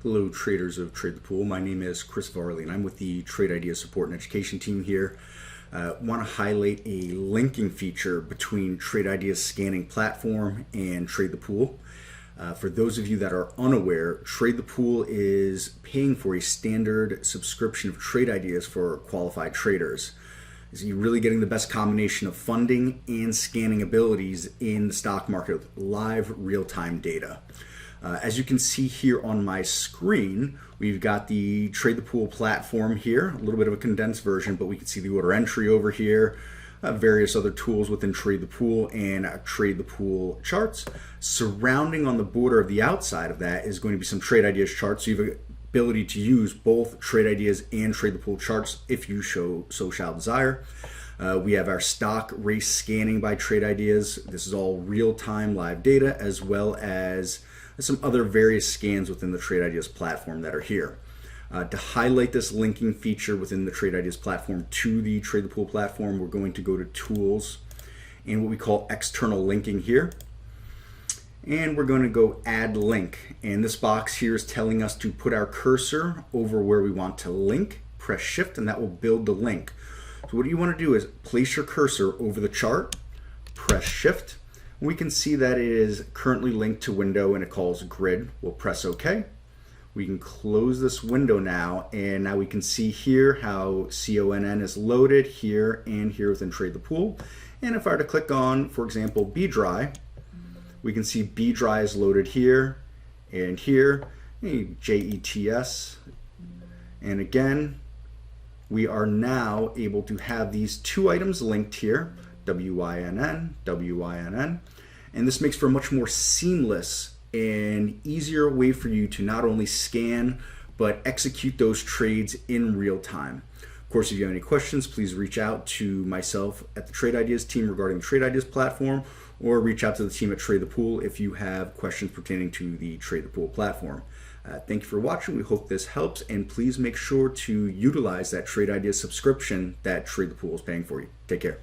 Hello traders of Trade the Pool. My name is Chris Varley and I'm with the Trade Ideas Support and Education team here. Want to highlight a linking feature between Trade Ideas scanning platform and Trade the Pool. For those of you that are unaware, Trade the Pool is paying for a standard subscription of Trade Ideas for qualified traders. So you're really getting the best combination of funding and scanning abilities in the stock market with live real-time data. As you can see here on my screen, we've got the Trade the Pool platform here, a little bit of a condensed version, but we can see the order entry over here, various other tools within Trade the Pool, and Trade the Pool charts. Surrounding on the border of the outside of that is going to be some Trade Ideas charts, so you have the ability to use both Trade Ideas and Trade the Pool charts if you so shall desire. We have our stock race scanning by Trade Ideas. This is all real-time live data, as well as some other various scans within the Trade Ideas platform that are here. To highlight this linking feature within the Trade Ideas platform to the Trade the Pool platform, we're going to go to Tools and what we call External Linking here. And we're going to go Add Link. And this box here is telling us to put our cursor over where we want to link, press Shift, and that will build the link. So what you want to do is place your cursor over the chart, press Shift. We can see that it is currently linked to window and it calls grid. We'll press OK. We can close this window now, and now we can see here how CONN is loaded here and here within Trade the Pool. And if I were to click on, for example, B-Dry, we can see B-Dry is loaded here and here, JETS. And again, we are now able to have these two items linked here, WYNN, WYNN, and this makes for a much more seamless and easier way for you to not only scan but execute those trades in real time. Of course, if you have any questions, please reach out to myself at the Trade Ideas team regarding the Trade Ideas platform, or reach out to the team at Trade the Pool if you have questions pertaining to the Trade the Pool platform. Thank you for watching. We hope this helps, and please make sure to utilize that Trade Ideas subscription that Trade the Pool is paying for you. Take care.